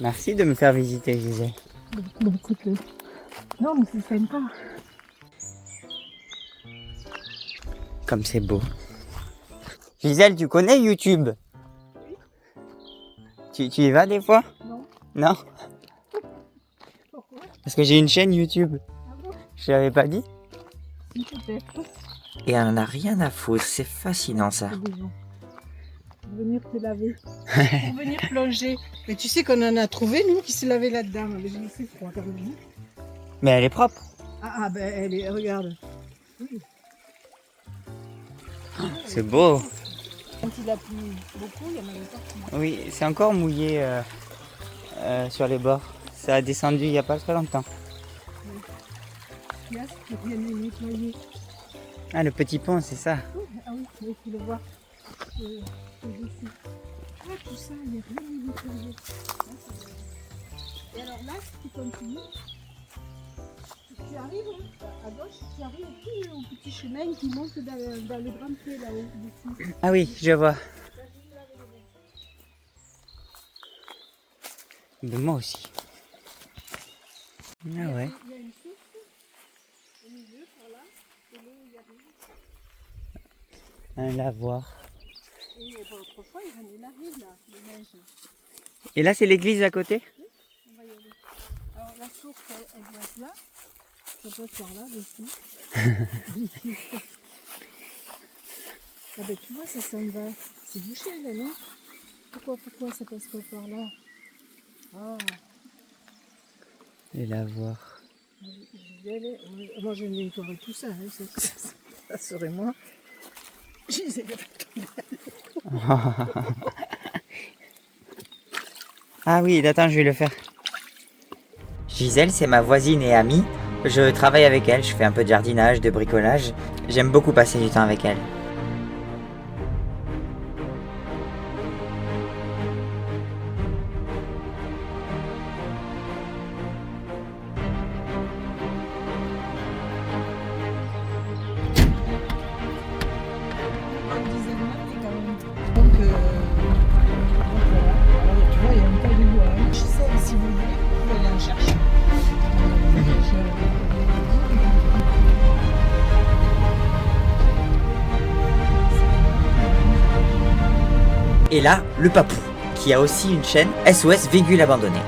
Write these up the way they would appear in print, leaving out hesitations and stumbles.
Merci de me faire visiter, Gisèle. Bon, écoute, non, mais c'est sympa. Comme c'est beau. Gisèle, tu connais YouTube? Tu y vas des fois? Non. Non? Pourquoi? Parce que j'ai une chaîne YouTube. Ah bon? Je l'avais pas dit? Si, peut-être. Et elle en a rien à foutre, c'est fascinant ça. C'est des gens. Pour venir te laver. Pour venir plonger. Mais tu sais qu'on en a trouvé, nous, qui se lavait là-dedans. Mais je sais froid, quand même. Mais elle est propre. Ah, ben, elle est, regarde. Oui. C'est beau. Quand il a plu beaucoup, il y en avait partout. Oui, c'est encore mouillé sur les bords. Ça a descendu il n'y a pas très longtemps. Là, c'est bien nettoyé. Ah, le petit pont, c'est ça. Ah oui, il faut le voir. C'est dessus. Ah, tout ça, il n'y a rien de nettoyé. Et alors là, si tu continues, tu arrives à gauche, tu arrives au petit chemin qui monte dans le grand pied là-haut, dessus. Ah oui, je vois. De moi aussi. Ah ouais. Il y a une source au milieu, par là, et l'eau y arrive. Un lavoir. Et autrefois, il y en a une là, de neige. Et là, c'est l'église à côté? On va y aller. Alors la source, elle doit être là. Ça doit être par là, dessus. Ah ben tu vois, ça s'en va. C'est bouché là, non? Pourquoi ça passe pas par là? Ah, Les lavoirs. moi je nettoierai tout ça, hein. Ça serait moi. Je disais, Ah oui, attends, je vais le faire. Gisèle, c'est ma voisine et amie. Je travaille avec elle, je fais un peu de jardinage, de bricolage. J'aime beaucoup passer du temps avec elle. une dizaine d'années quand même. Donc voilà. Alors tu vois, il y a un tas de bois. Hein. Je sais, si vous voulez, vous pouvez aller en chercher. Et là, le papou, qui a aussi une chaîne SOS Véhicule Abandonné.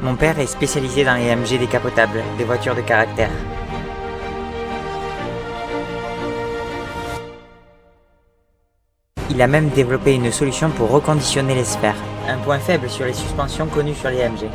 Mon père est spécialisé dans les MG décapotables, des voitures de caractère. Il a même développé une solution pour reconditionner les sphères, un point faible sur les suspensions connues sur les MG.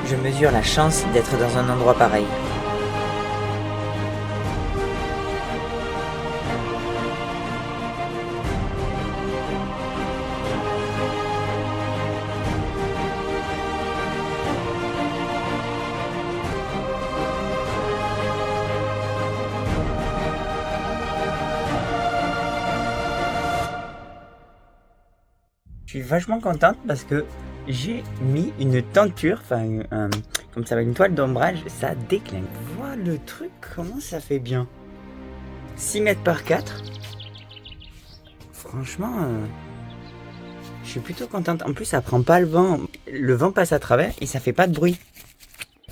Je mesure la chance d'être dans un endroit pareil. Je suis vachement contente parce que j'ai mis une tenture, enfin comme ça va, une toile d'ombrage, ça déclingue. Vois le truc, comment ça fait bien. 6 mètres par 4. Franchement, je suis plutôt contente. En plus, ça prend pas le vent. Le vent passe à travers et ça fait pas de bruit.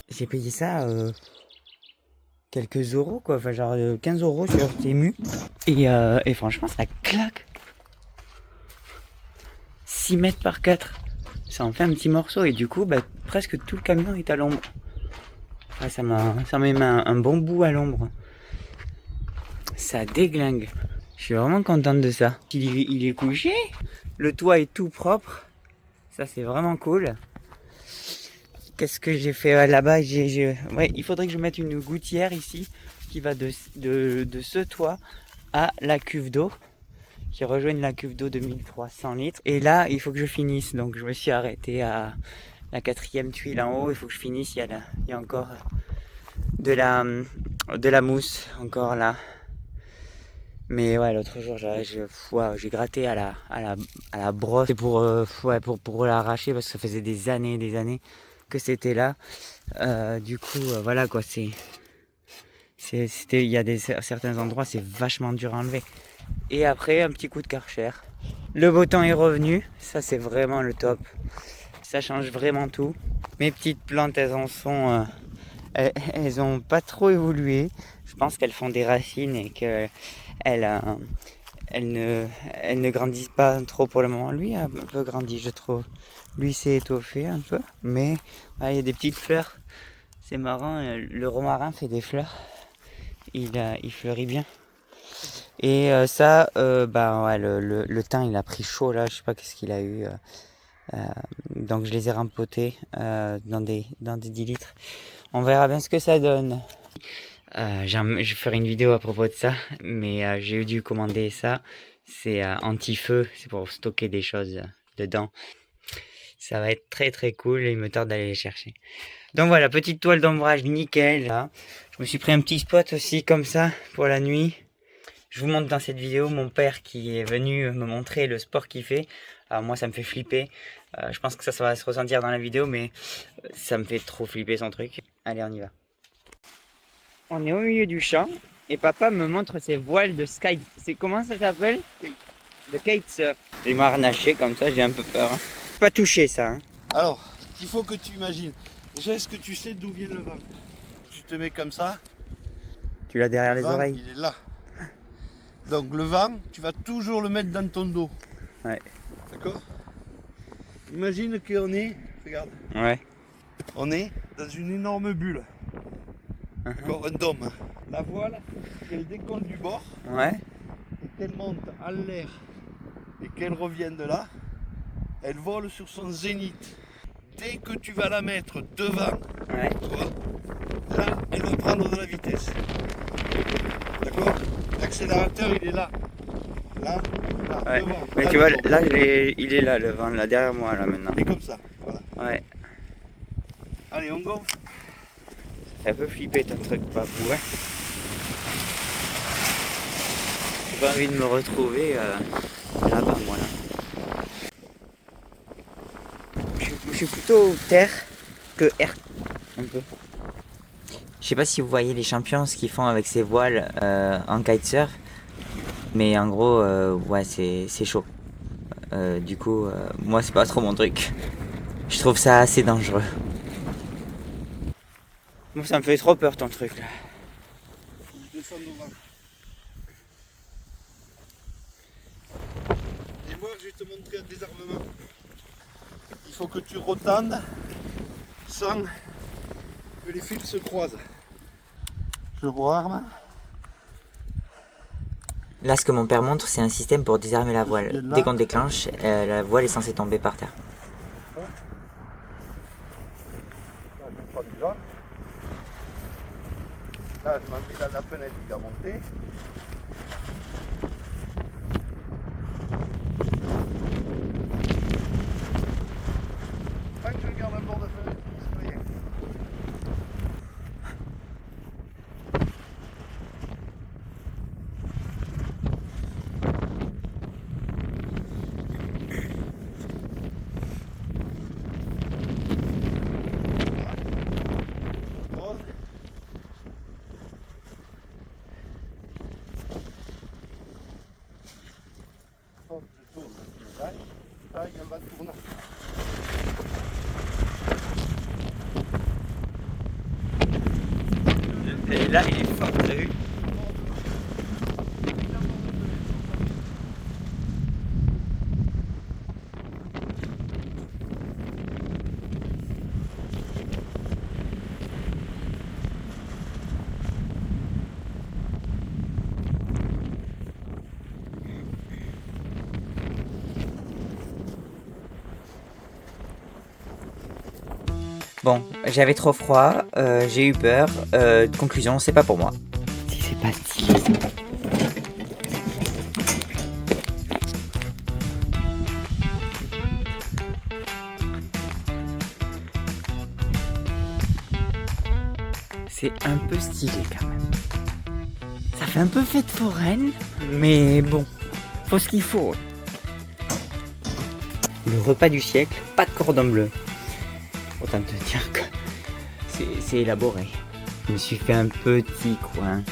J'ai payé ça quelques euros, quoi. Enfin, genre 15 euros sur Temu. Et franchement, ça claque. 6 mètres par 4. Ça en fait un petit morceau et du coup, bah, presque tout le camion est à l'ombre. Ah, ça m'a mis un bon bout à l'ombre. Ça déglingue. Je suis vraiment contente de ça. Il est couché. Le toit est tout propre. Ça, c'est vraiment cool. Qu'est-ce que j'ai fait là-bas? Ouais, il faudrait que je mette une gouttière ici qui va de ce toit à la cuve d'eau, qui rejoignent la cuve d'eau de 1300 litres. Et là, il faut que je finisse. Donc, je me suis arrêté à la 4e tuile en haut. Il faut que je finisse. Il y a encore de la mousse, encore là. Mais ouais, l'autre jour, j'ai gratté à la brosse pour, ouais, pour l'arracher parce que ça faisait des années que c'était là. Du coup, voilà quoi, il y a certains endroits, c'est vachement dur à enlever. Et après, un petit coup de Karcher. Le beau temps est revenu, ça c'est vraiment le top. Ça change vraiment tout. Mes petites plantes, elles en sont... elles ont pas trop évolué. Je pense qu'elles font des racines et qu'elles elles ne grandissent pas trop pour le moment. Lui a un peu grandi, je trouve. Lui s'est étoffé un peu. Mais il y a des petites fleurs. C'est marrant, le romarin fait des fleurs. Il fleurit bien. Et ça, ouais, le thym il a pris chaud là, je sais pas qu'est-ce qu'il a eu. Donc je les ai rempotés dans des 10 litres. On verra bien ce que ça donne. Je ferai une vidéo à propos de ça, mais j'ai dû commander ça. C'est anti-feu, c'est pour stocker des choses dedans. Ça va être très très cool et il me tarde d'aller les chercher. Donc voilà, petite toile d'ombrage nickel là. Je me suis pris un petit spot aussi comme ça pour la nuit. Je vous montre dans cette vidéo mon père qui est venu me montrer le sport qu'il fait. Alors moi ça me fait flipper. Je pense que ça va se ressentir dans la vidéo, mais ça me fait trop flipper son truc. Allez, on y va. On est au milieu du champ et papa me montre ses voiles de sky. C'est comment ça s'appelle? Le kitesurf. Il m'a harnaché comme ça, j'ai un peu peur. Hein. Pas touché ça. Hein. Alors, il faut que tu imagines. Déjà, est-ce que tu sais d'où vient le vent? Tu te mets comme ça. Tu l'as derrière les vent, oreilles. il est là. Donc le vent, tu vas toujours le mettre dans ton dos. Ouais. D'accord? Imagine qu'on est, regarde. Ouais. On est dans une énorme bulle. D'accord, un dôme. La voile, qu'elle décolle du bord, Ouais. et qu'elle monte en l'air, et qu'elle revienne de là, elle vole sur son zénith. Dès que tu vas la mettre devant, Ouais. toi, là, elle va prendre de la vitesse. D'accord? L'accélérateur, il est là. Là, Ouais. devant. Mais là, tu vois, devant. là il est là, le vent, là derrière moi là maintenant. Et comme ça. Voilà. Ouais. Allez, on gonfle. Ça peut flipper ton truc, papou, hein. J'ai pas envie de me retrouver là-bas, moi là. Je suis plutôt terre que air, un peu. Je sais pas si vous voyez les champions ce qu'ils font avec ces voiles en kitesurf, mais en gros, ouais, c'est chaud. Du coup, moi c'est pas trop mon truc. Je trouve ça assez dangereux. Moi ça me fait trop peur ton truc là. Je descends devant. Et moi, je vais te montrer un désarmement. Il faut que tu retendes sans que les fils se croisent. Je rearme. Là, ce que mon père montre, c'est un système pour désarmer la voile. Dès qu'on déclenche, la voile est censée tomber par terre. Là, je prends du vent. Là, je m'en mets dans la fenêtre qui va monter. Tant que je garde un bord de fenêtre, il ne se fait rien. Je tourne. Taille, elle va tourner. Et là il est fort, t'as vu? Bon, j'avais trop froid, j'ai eu peur. Conclusion, c'est pas pour moi. Si c'est pas stylé. C'est un peu stylé quand même. Ça fait fait un peu fête foraine, mais bon, faut ce qu'il faut. Le repas du siècle, pas de cordon bleu. Autant te dire que c'est élaboré. Je me suis fait un petit coin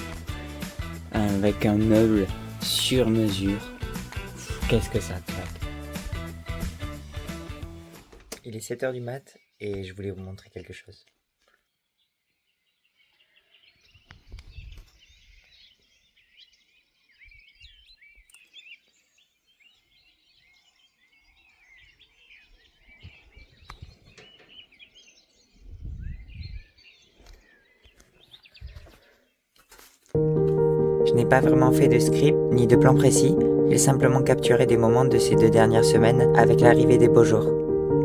avec un meuble sur mesure. Qu'est-ce que ça claque. Il est 7h du mat et je voulais vous montrer quelque chose. Je n'ai pas vraiment fait de script ni de plan précis, j'ai simplement capturé des moments de ces 2 dernières semaines avec l'arrivée des beaux jours.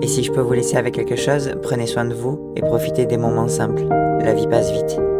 Et si je peux vous laisser avec quelque chose, prenez soin de vous et profitez des moments simples. La vie passe vite.